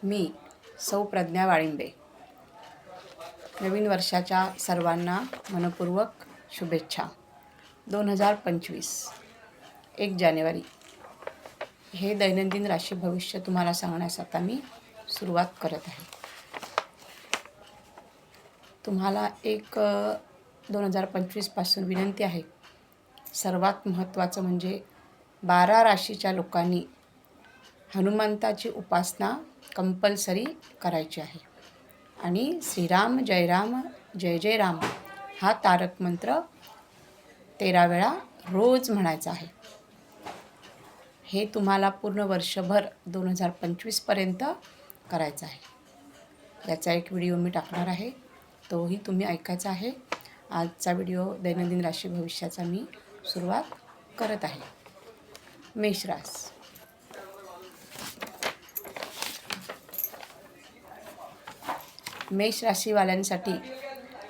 मी सौ प्रज्ञा वाळिंबे. नवीन वर्षाच्या सर्वांना मनपूर्वक शुभेच्छा. 2025 1 जानेवारी हे दैनंदिन राशी भविष्य तुम्हाला सांगण्यास आता मी सुरुवात करत आहे. तुम्हाला 2025 विनंती आहे. सर्वात महत्त्वाचं म्हणजे 12 राशीच्या लोकांनी हनुमंताची उपासना कंपल्सरी करायची आहे आणि श्रीराम जय राम जय जय राम हा तारक मंत्र 13 वेळा रोज म्हणायचा आहे. हे तुम्हाला पूर्ण वर्षभर 2025पर्यंत करायचं आहे. याचा एक व्हिडिओ मी टाकणार आहे, तोही तुम्ही ऐकायचा आहे. आजचा व्हिडिओ दैनंदिन राशी भविष्याचा मी सुरुवात करत आहे. मेष रास. मेष राशीवाल्यांसाठी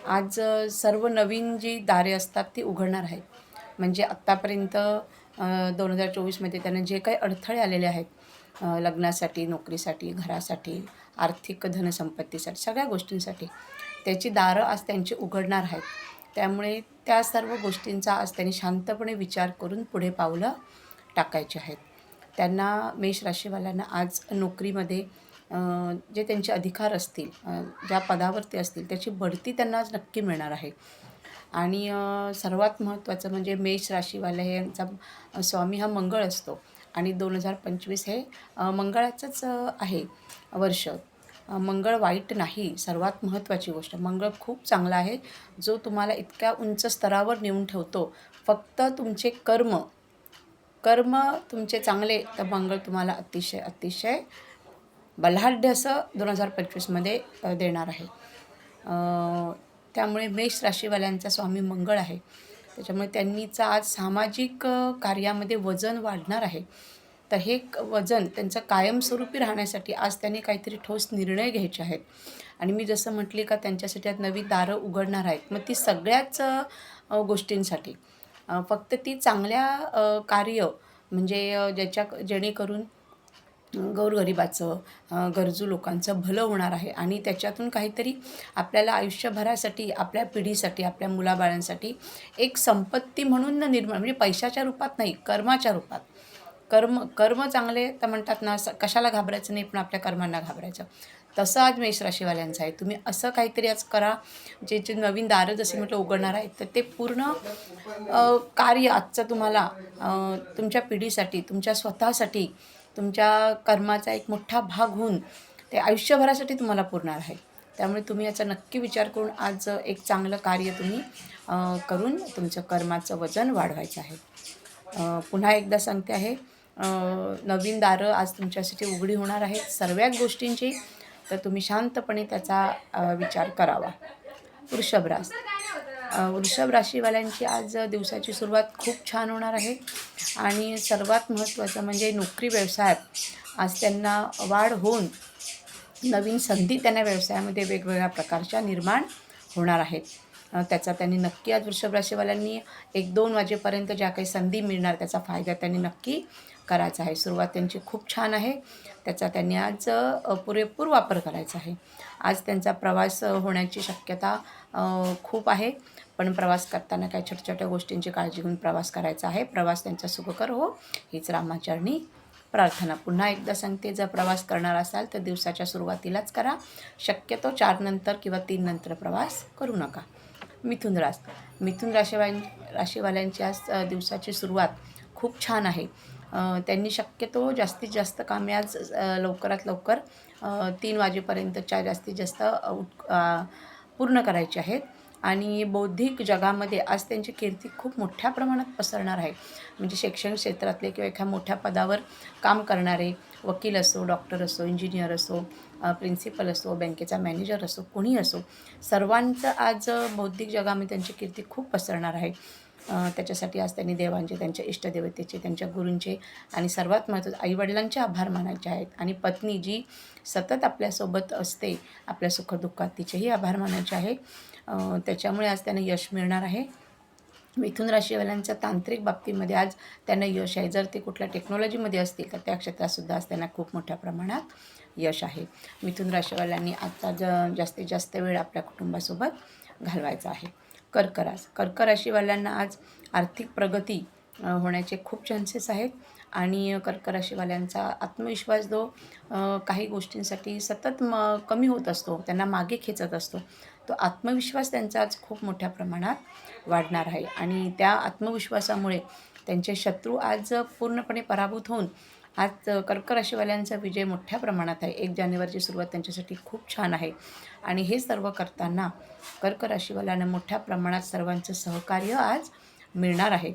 आज सर्व नवीन जी दारे असतात ती उघडणार आहेत. म्हणजे आत्तापर्यंत 2024मध्ये त्यांना जे काही अडथळे आलेले आहेत लग्नासाठी, नोकरीसाठी, घरासाठी, आर्थिक धनसंपत्तीसाठी, सगळ्या गोष्टींसाठी त्याची दारं आज त्यांची उघडणार आहेत. त्यामुळे त्या सर्व गोष्टींचा आज त्यांनी शांतपणे विचार करून पुढे पावलं टाकायचे आहेत. त्यांना मेष राशीवाल्यांना आज नोकरीमध्ये जे त्यांचे अधिकार असतील, ज्या पदावरती असतील त्याची बढती त्यांना आज नक्की मिळणार आहे. आणि सर्वात महत्त्वाचं म्हणजे मेष राशीवाले हे यांचा स्वामी हा मंगळ असतो आणि 2025 हे मंगळाचंच आहे वर्ष. मंगळ वाईट नाही. सर्वात महत्त्वाची गोष्ट, मंगळ खूप चांगला आहे, जो तुम्हाला इतक्या उंच स्तरावर नेऊन ठेवतो. फक्त तुमचे कर्म तुमचे चांगले तर मंगळ तुम्हाला अतिशय बलाढ्य असं 2025मध्ये देणार आहे. त्यामुळे मेष राशीवाल्यांचा स्वामी मंगळ आहे. त्याच्यामुळे त्यांनीचं आज सामाजिक कार्यामध्ये वजन वाढणार आहे. तर हे वजन त्यांचं कायमस्वरूपी राहण्यासाठी आज त्यांनी काहीतरी ठोस निर्णय घ्यायचे आहेत. आणि मी जसं म्हटले का त्यांच्यासाठी आज नवी दारं उघडणार आहेत. मग ती सगळ्याच गोष्टींसाठी, फक्त ती चांगल्या कार्य म्हणजे जेणेकरून गोरगरिबाचं, गरजू लोकांचं भलं होणार आहे आणि त्याच्यातून काहीतरी आपल्याला आयुष्यभरासाठी, आपल्या पिढीसाठी, आपल्या मुलाबाळांसाठी एक संपत्ती म्हणून निर्माण, म्हणजे पैशाच्या रूपात नाही, कर्माच्या रूपात. कर्म चांगले तर म्हणतात ना, कशाला घाबरायचं नाही, पण आपल्या कर्मांना घाबरायचं. तसं आज मेष राशीवाल्यांचं आहे. तुम्ही असं काहीतरी आज करा जे नवीन दारं जसे म्हटलं उघडणार आहेत, तर ते पूर्ण कार्य आजचं तुम्हाला तुमच्या पिढीसाठी, तुमच्या स्वतःसाठी, तुमच्या कर्माचा एक मोठा भाग होऊन ते आयुष्यभरासाठी तुम्हाला पुरणार आहे. त्यामुळे तुम्ही याचा नक्की विचार करून आज एक चांगलं कार्य तुम्ही करून तुमचं कर्माचं वजन वाढवायचं आहे. पुन्हा एकदा सांगते आहे, नवीन दारं आज तुमच्यासाठी उघडी होणार आहेत सर्वच गोष्टींची. तर तुम्ही शांतपणे त्याचा विचार करावा. वृषभ रास. वृषभ राशीवाल्यांची आज दिवसाची सुरुवात खूप छान होणार आहे आणि सर्वात महत्त्वाचं म्हणजे नोकरी व्यवसायात आज त्यांना वाढ होऊन नवीन संधी त्यांना व्यवसायामध्ये वेगवेगळ्या प्रकारच्या निर्माण होणार आहेत. त्याचा त्यांनी नक्की आज वृषभ राशीवाल्यांनी 1-2 वाजेपर्यंत ज्या काही संधी मिळणार त्याचा फायदा त्यांनी नक्की करायचा आहे. सुरुवात त्यांची खूप छान आहे, त्याचा त्यांनी आज पुरेपूर वापर करायचा आहे. आज त्यांचा प्रवास होण्याची शक्यता खूप आहे, पण प्रवास करताना काही छोट्या गोष्टींची काळजी घेऊन प्रवास करायचा आहे. प्रवास त्यांचा सुखकर हो हीच रामाचरणी प्रार्थना. पुन्हा एकदा सांगते, जर प्रवास करणार असाल तर दिवसाच्या सुरुवातीलाच करा. शक्यतो 4 नंतर किंवा 3 नंतर प्रवास करू नका. मिथुन रास. मिथुन राशीवाल्यांची आज दिवसाची सुरुवात खूप छान आहे. त्यांनी शक्यतो जास्तीत जास्त कामे आज लवकरात लवकर 3 वाजेपर्यंतच्या जास्तीत जास्त पूर्ण करायचे आहेत. आणि बौद्धिक जगामध्ये आज त्यांची कीर्ती खूप मोठ्या प्रमाणात पसरणार आहे. म्हणजे शैक्षणिक क्षेत्रातले किंवा एखाद्या मोठ्या पदावर काम करणारे, वकील असो, डॉक्टर असो, इंजिनियर असो, प्रिन्सिपल असो, बँकेचा मॅनेजर असो, कोणी असो, सर्वांचं आज बौद्धिक जगामध्ये त्यांची कीर्ती खूप पसरणार आहे. त्याच्यासाठी आज त्यांनी देवांचे, त्यांच्या इष्टदेवतेचे, त्यांच्या गुरूंचे आणि सर्वात महत्त्वाचं आईवडिलांचे आभार मानायचे आहेत. आणि पत्नी जी सतत आपल्यासोबत असते आपल्या सुखदुःखात, तिचेही आभार मानायचे आहे. त्याच्यामुळे आज त्यांना यश मिळणार आहे. मिथुन राशीवाल्यांच्या तांत्रिक बाबतीमध्ये आज त्यांना यश आहे. जर ते कुठल्या टेक्नॉलॉजीमध्ये असतील तर त्या क्षेत्रातसुद्धा आज त्यांना खूप मोठ्या प्रमाणात यश आहे. मिथुन राशीवाल्यांनी आजचा जास्तीत जास्त वेळ आपल्या कुटुंबासोबत घालवायचा आहे. कर्क राशीवाल्यांना आज आर्थिक प्रगती होण्याचे खूप चान्सेस आहेत आणि कर्क राशीवाल्यांचा आत्मविश्वास जो काही गोष्टींसाठी सतत कमी होत असतो, त्यांना मागे खेचत असतो, तो आत्मविश्वास त्यांचा आज खूप मोठ्या प्रमाणात वाढणार आहे आणि त्या आत्मविश्वासामुळे त्यांचे शत्रू आज पूर्णपणे पराभूत होऊन आज कर्क राशीवाल्यांचा विजय मोठ्या प्रमाणात आहे. 1 जानेवारीची सुरुवात त्यांच्यासाठी खूप छान आहे आणि हे सर्व करताना कर्क राशीवाल्यांना मोठ्या प्रमाणात सर्वांचं सहकार्य आज मिळणार आहे.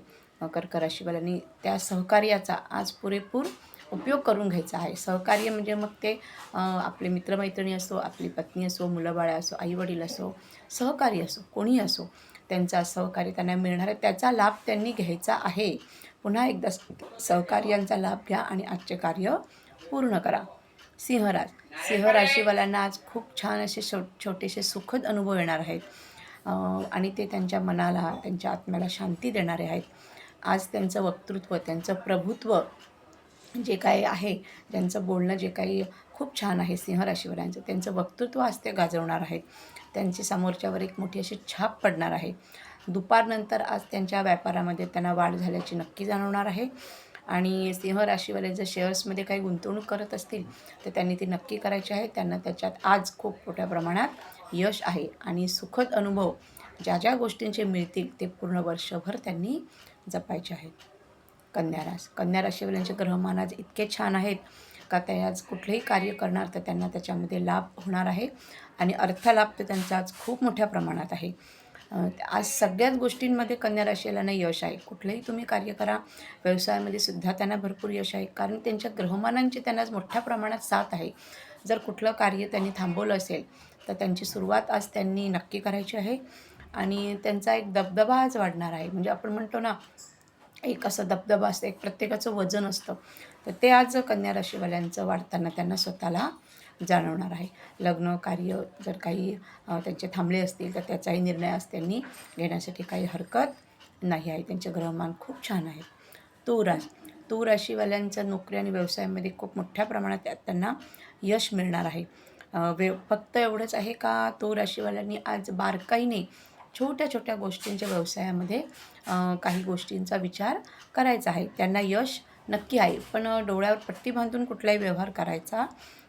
कर्क राशीवाल्यांनी त्या सहकार्याचा आज पुरेपूर उपयोग करून घ्यायचा आहे. सहकार्य म्हणजे मग ते आपले मित्रमैत्रिणी असो, आपली पत्नी असो, मुलं-बाळं असो, आई-वडील असो, सहकारी असो, कोणीही असो, त्यांचा सहकार्य त्यांना मिळणार आहे. त्याचा लाभ त्यांनी घ्यायचा आहे. पुन्हा एकदा सहकार्यांचा लाभ घ्या आणि आजचे कार्य पूर्ण करा. सिंह राशीवाल्यांना आज खूप छान असे छोटेसे सुखद अनुभव येणार आहेत आणि ते त्यांच्या मनाला, त्यांच्या आत्म्याला शांती देणारे आहेत. आज त्यांचं वक्तृत्व, त्यांचं प्रभुत्व जे काही आहे, ज्यांचं बोलणं जे काही खूप छान आहे सिंह राशीवाल्यांचं, त्यांचं वक्तृत्व आज ते गाजवणार आहेत. त्यांची समोरच्यावर एक मोठी अशी छाप पडणार आहे. दुपारनंतर आज त्यांच्या व्यापारामध्ये त्यांना वाढ झाल्याची नक्की जाणवणार आहे आणि सिंह राशीवाले जर शेअर्समध्ये काही गुंतवणूक करत असतील तर त्यांनी ती नक्की करायची आहे. त्यांना त्याच्यात आज खूप मोठ्या प्रमाणात यश आहे आणि सुखद अनुभव ज्या ज्या गोष्टींचे मिळतील ते पूर्ण वर्षभर त्यांनी जपायचे आहेत. कन्या राशीवाल्यांचे ग्रहमान आज इतके छान आहेत का ते आज कुठलेही कार्य करणार तर त्यांना त्याच्यामध्ये लाभ होणार आहे आणि अर्थलाभ तर त्यांचा आज खूप मोठ्या प्रमाणात आहे. आज सगळ्याच गोष्टींमध्ये कन्या राशीवाल्यांना यश आहे. कुठलंही तुम्ही कार्य करा, व्यवसायामध्ये सुद्धा त्यांना भरपूर यश आहे कारण त्यांच्या ग्रहमानांची त्यांना आज मोठ्या प्रमाणात साथ आहे. जर कुठलं कार्य त्यांनी थांबवलं असेल तर त्यांची सुरुवात आज त्यांनी नक्की करायची आहे आणि त्यांचा एक दबदबा आज वाढणार आहे. म्हणजे आपण म्हणतो ना, एक असा दबदबा असतं, एक प्रत्येकाचं वजन असतं, तर ते आज कन्या राशीवाल्यांचं वाढताना त्यांना स्वतःला जाणवणार आहे. लग्न कार्य जर काही त्यांचे थांबले असतील तर त्याचाही निर्णय आज त्यांनी घेण्यासाठी काही हरकत नाही आहे. त्यांचे ग्रहमान खूप छान आहे. तूळ राशीवाल्यांच्या नोकरी आणि व्यवसायामध्ये खूप मोठ्या प्रमाणात त्यांना यश मिळणार आहे. फक्त एवढंच आहे का तूळ राशीवाल्यांनी आज बारकाईने छोट्या छोट्या गोष्टींच्या व्यवसायामध्ये काही गोष्टींचा विचार करायचा आहे. त्यांना यश नक्की आहे पण डोळ्यावर पट्टी बांधून कुठलाही व्यवहार करायचा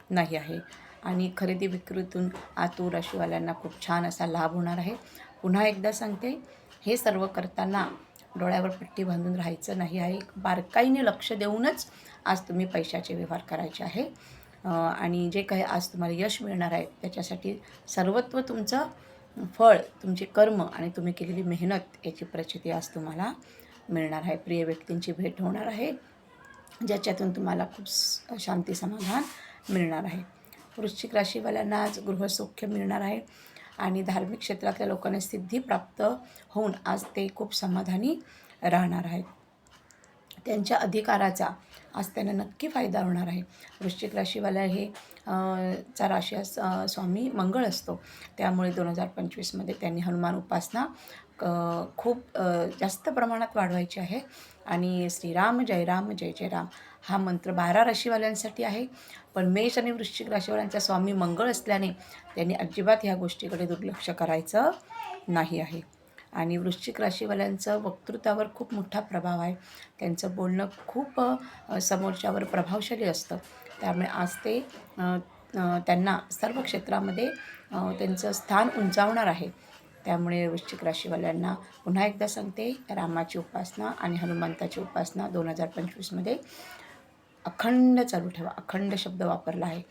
नाही आहे आणि खरेदी विक्रीतून तूळ राशीवाल्यांना खूप छान असा लाभ होणार आहे. पुन्हा एकदा सांगते, हे सर्व करताना डोळ्यावर पट्टी बांधून राहायचं नाही आहे. बारकाईने लक्ष देऊनच आज तुम्ही पैशाचे व्यवहार करायचे आहे आणि जे काही आज तुम्हाला यश मिळणार आहे त्याच्यासाठी सर्वत्व तुमचं फळ, तुमचे कर्म आणि तुम्ही केलेली मेहनत याची प्रचिती आज तुम्हाला मिळणार आहे. प्रिय व्यक्तींची भेट होणार आहे ज्याच्यातून तुम्हाला खूप शांती समाधान मिळणार आहे. वृश्चिक राशीवाल्यांना आज गृहसौख्य मिळणार आहे आणि धार्मिक क्षेत्रातल्या लोकांना सिद्धी प्राप्त होऊन आज ते खूप समाधानी राहणार आहेत. त्यांच्या अधिकाराचा आज त्यांना नक्की फायदा होणार आहे. वृश्चिक राशीवाला हे चा राशी स्वामी मंगळ असतो, त्यामुळे 2025मध्ये त्यांनी हनुमान उपासना खूप जास्त प्रमाणात वाढवायची आहे आणि श्रीराम जय राम जय जय राम हा मंत्र 12 राशीवाल्यांसाठी आहे. पण मेष आणि वृश्चिक राशीवाल्यांचा स्वामी मंगळ असल्याने त्यांनी अजिबात ह्या गोष्टीकडे दुर्लक्ष करायचं नाही आहे. आणि वृश्चिक राशीवाल्यांचं वक्तृत्वावर खूप मोठा प्रभाव आहे. त्यांचं बोलणं खूप समोरच्यावर प्रभावशाली असतं, त्यामुळे आज ते त्यांना सर्व क्षेत्रामध्ये त्यांचं स्थान उंचावणार आहे. त्यामुळे वृश्चिक राशीवाल्यांना पुन्हा एकदा सांगते, रामाची उपासना आणि हनुमंताची उपासना 2025मध्ये अखंड चालू ठेवा. अखंड शब्द वापरला आहे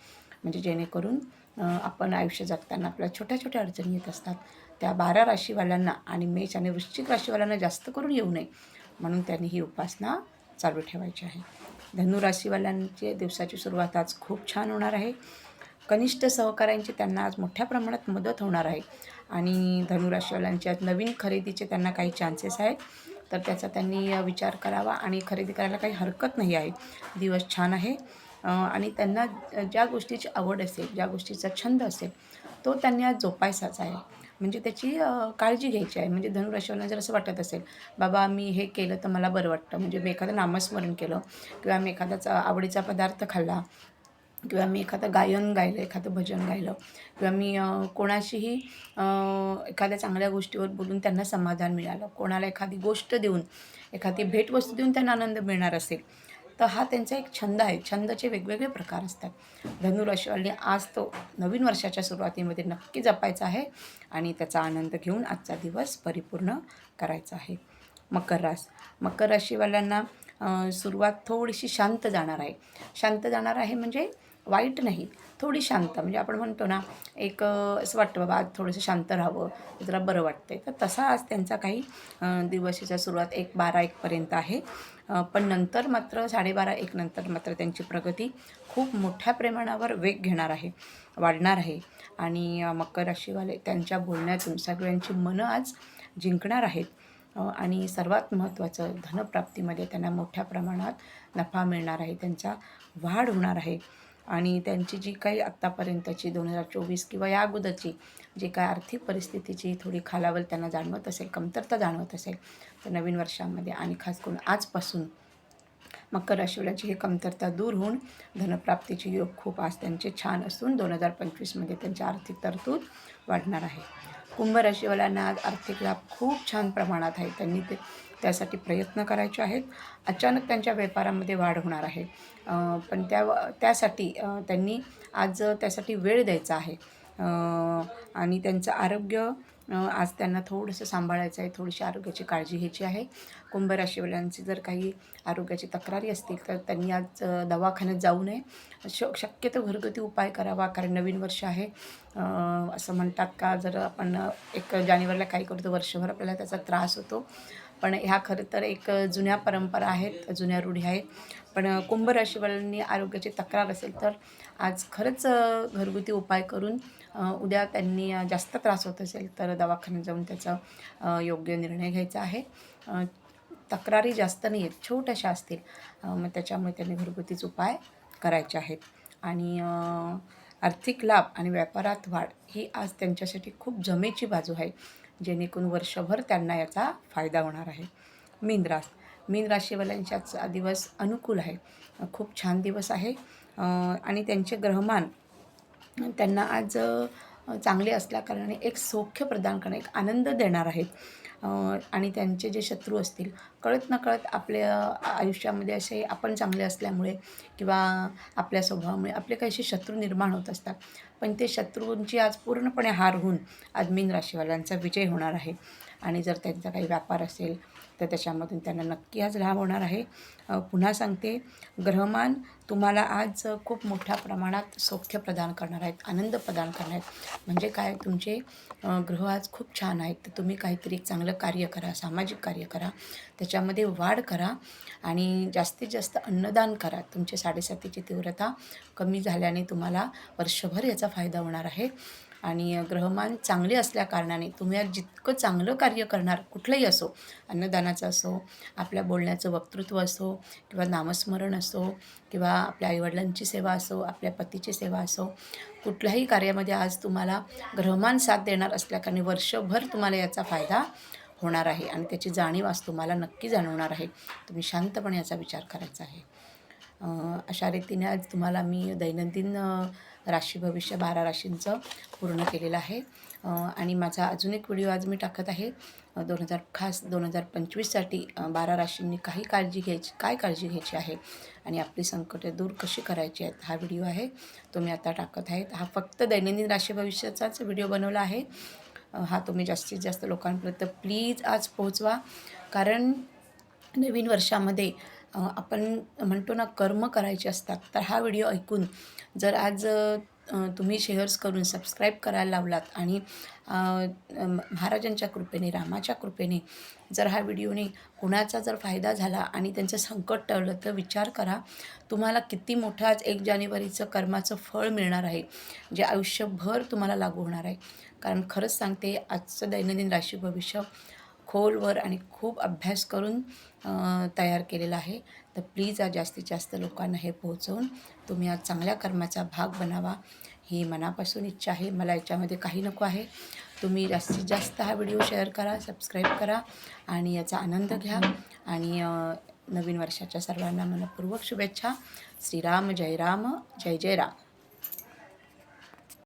म्हणजे जेणेकरून आपण आयुष्य जगताना आपल्याला छोट्या छोट्या अडचणी येत असतात, त्या 12 राशीवाल्यांना आणि मेष आणि वृश्चिक राशीवाल्यांना जास्त करून येऊ नये म्हणून त्यांनी ही उपासना चालू ठेवायची आहे. धनु राशीवाल्यांची दिवसाची सुरुवात आज खूप छान होणार आहे. कनिष्ठ सहकाऱ्यांची त्यांना आज मोठ्या प्रमाणात मदत होणार आहे आणि धनु राशीवाल्यांच्या नवीन खरेदीचे त्यांना काही चान्सेस आहेत, तर त्याचा त्यांनी विचार करावा आणि खरेदी करायला काही हरकत नाही आहे. दिवस छान आहे आणि त्यांना ज्या गोष्टीची आवड असेल, ज्या गोष्टीचा छंद असेल तो त्यांनी आज जोपासायचा आहे. म्हणजे त्याची काळजी घ्यायची आहे. म्हणजे धनुराशीवाल्यांना जर असं वाटत असेल, बाबा मी हे केलं तर मला बरं वाटतं, म्हणजे मी एखादं नामस्मरण केलं किंवा मी एखादाचा आवडीचा पदार्थ खाल्ला किंवा मी एखादं गायन गायलं, एखादं भजन गायलं किंवा मी कोणाशीही एखाद्या चांगल्या गोष्टीवर बोलून त्यांना समाधान मिळालं, कोणाला एखादी गोष्ट देऊन, एखादी भेटवस्तू देऊन त्यांना आनंद मिळणार असेल, तर हा त्यांचा एक छंद आहे. छंदाचे वेगवेगळे प्रकार असतात. धनुराशीवाल्यांनी आज तो नवीन वर्षाच्या सुरुवातीमध्ये नक्की जपायचा आहे आणि त्याचा आनंद घेऊन आजचा दिवस परिपूर्ण करायचा आहे. मकर राशीवाल्यांना सुरुवात थोडीशी शांत जाणार आहे. शांत जाणार आहे म्हणजे वाईट नाही, थोडी शांत, म्हणजे आपण म्हणतो ना, एक असं वाटतं बाबा आज थोडंसं शांत राहावं, जरा बरं वाटतंय. तर तसा आज त्यांचा काही दिवसाच्या सुरुवात 1:12-1 आहे. पण नंतर मात्र 12:30-1 नंतर मात्र त्यांची प्रगती खूप मोठ्या प्रमाणावर वेग घेणार आहे, वाढणार आहे. आणि मकर राशीवाले त्यांच्या बोलण्यातून सगळ्यांची मनं आज जिंकणार आहेत. आणि सर्वात महत्त्वाचं, धनप्राप्तीमध्ये त्यांना मोठ्या प्रमाणात नफा मिळणार आहे, त्यांचा वाढ होणार आहे. आणि त्यांची जी काही आत्तापर्यंतची 2024 किंवा या अगोदरची जी काय आर्थिक परिस्थितीची थोडी खालावल त्यांना जाणवत असेल, कमतरता जाणवत असेल, तर नवीन वर्षामध्ये आणि खास करून आजपासून मकर राशीवाल्यांची ही कमतरता दूर होऊन धनप्राप्तीचे योग खूप आज त्यांचे छान असून 2025मध्ये त्यांची आर्थिक तरतूद वाढणार आहे. कुंभ राशीवाल्यांना आज आर्थिक लाभ खूप छान प्रमाणात आहे. त्यांनी त्यासाठी प्रयत्न करायचे आहेत. अचानक त्यांच्या व्यापारामध्ये वाढ होणार आहे, पण त्यासाठी त्यांनी आज त्यासाठी वेळ द्यायचा आहे. आणि त्यांचं आरोग्य आज त्यांना थोडंसं सांभाळायचं आहे, थोडीशी आरोग्याची काळजी घ्यायची आहे. कुंभ राशीवाल्यांची जर काही आरोग्याची तक्रारी असतील तर त्यांनी आज दवाखान्यात जाऊ नये. शक्यतो घरगुती उपाय करावा, कारण नवीन वर्ष आहे. असं म्हणतात का, जर आपण 1 जानेवारीला काही करतो वर्षभर आपल्याला त्याचा त्रास होतो. पण ह्या खरं तर एक जुन्या परंपरा आहेत, जुन्या रूढी आहेत. पण कुंभ राशीवाल्यांनी आरोग्याची तक्रार असेल तर आज खरंच घरगुती उपाय करून उद्या त्यांनी जास्त त्रास होत असेल तर दवाखान्यात जाऊन त्याचा योग्य निर्णय घ्यायचा आहे. तक्रारी जास्त नाही आहेत, छोट्याशा असतील, मग त्याच्यामुळे त्यांनी घरगुतीच उपाय करायचे आहेत. आणि आर्थिक लाभ आणि व्यापारात वाढ ही आज त्यांच्यासाठी खूप जमेची बाजू आहे, जेणेकरून वर्षभर त्यांना याचा फायदा होणार आहे. मीन राशीवाल्यांचा दिवस अनुकूल आहे, खूप छान दिवस आहे. आणि त्यांचे ग्रहमान त्यांना आज चांगले असल्याकारणाने एक सौख्य प्रदान करणे, एक आनंद देणार आहेत. आणि त्यांचे जे शत्रू असतील, कळत नकळत आपल्या आयुष्यामध्ये असे आपण चांगले असल्यामुळे किंवा आपल्या स्वभावामुळे आपले काही शत्रू निर्माण होत असतात, पण ते शत्रूंची आज पूर्णपणे हार होऊन आज मीन राशीवाल्यांचा विजय होणार आहे. आणि जर त्यांचा काही व्यापार असेल तर त्याच्यामधून त्यांना नक्की आज लाभ होणार आहे. पुन्हा सांगते, ग्रहमान तुम्हाला आज खूप मोठ्या प्रमाणात सौख्य प्रदान करणार आहेत, आनंद प्रदान करणार आहेत. म्हणजे काय, तुमचे ग्रह आज खूप छान आहेत, तर तुम्ही काहीतरी चांगलं कार्य करा, सामाजिक कार्य करा, त्याच्यामध्ये वाढ करा आणि जास्तीत जास्त अन्नदान करा. तुमचे 7.7ची तीव्रता कमी झाल्याने तुम्हाला वर्षभर याचा फायदा होणार आहे. आणि ग्रहमान चांगले असल्याकारणाने तुम्ही आज जितकं चांगलं कार्य करणार, कुठलंही असो, अन्नदानाचं असो, आपल्या बोलण्याचं वक्तृत्व असो किंवा नामस्मरण असो किंवा आपल्या आईवडिलांची सेवा असो, आपल्या पतीची सेवा असो, कुठल्याही कार्यामध्ये आज तुम्हाला ग्रहमान साथ देणार असल्याकारणे वर्षभर तुम्हाला याचा फायदा होणार आहे आणि त्याची जाणीव आज तुम्हाला नक्की जाणवणार आहे. तुम्ही शांतपणे याचा विचार करायचा आहे. अशा रीतीने आज तुम्हाला मी दैनंदिन राशी भविष्य 12 राशींचं पूर्ण केलेलं आहे. आणि माझा अजून एक व्हिडिओ आज मी टाकत आहे, 2025साठी 12 राशींनी काय काळजी घ्यायची आहे आणि आपली संकटे दूर कशी करायची आहेत, हा व्हिडिओ आहे, तो मी आता टाकत आहे. हा फक्त दैनंदिन राशी भविष्याचाच व्हिडिओ बनवला आहे. हा तुम्ही जास्तीत जास्त लोकांपर्यंत प्लीज आज पोहोचवा, कारण नवीन वर्षामध्ये आपण म्हणतो ना, कर्म करायचे असतात. तर हा व्हिडिओ ऐकून जर आज तुम्ही शेअर्स करून सबस्क्राईब करायला लावलात आणि महाराजांच्या कृपेने, रामाच्या कृपेने जर हा व्हिडिओने कुणाचा जर फायदा झाला आणि त्यांचं संकट टळलं, तर विचार करा, तुम्हाला किती मोठं आज 1 जानेवारीचं कर्माचं फळ मिळणार आहे, जे आयुष्यभर तुम्हाला लागू होणार आहे. कारण खरंच सांगते, आजचं दैनंदिन राशी भविष्य खोलवर आणि खूप अभ्यास करून तयार केलेलं आहे. तर प्लीज आज जास्तीत जास्त लोकांना हे पोहोचवून तुम्ही आज चांगल्या कर्माचा भाग बनावा, ही मनापासून इच्छा आहे. मला याच्यामध्ये काही नको आहे. तुम्ही जास्तीत जास्त हा व्हिडिओ शेअर करा, सबस्क्राईब करा आणि याचा आनंद घ्या. आणि नवीन वर्षाच्या सर्वांना मनपूर्वक शुभेच्छा. श्रीराम जय राम, जय जय राम.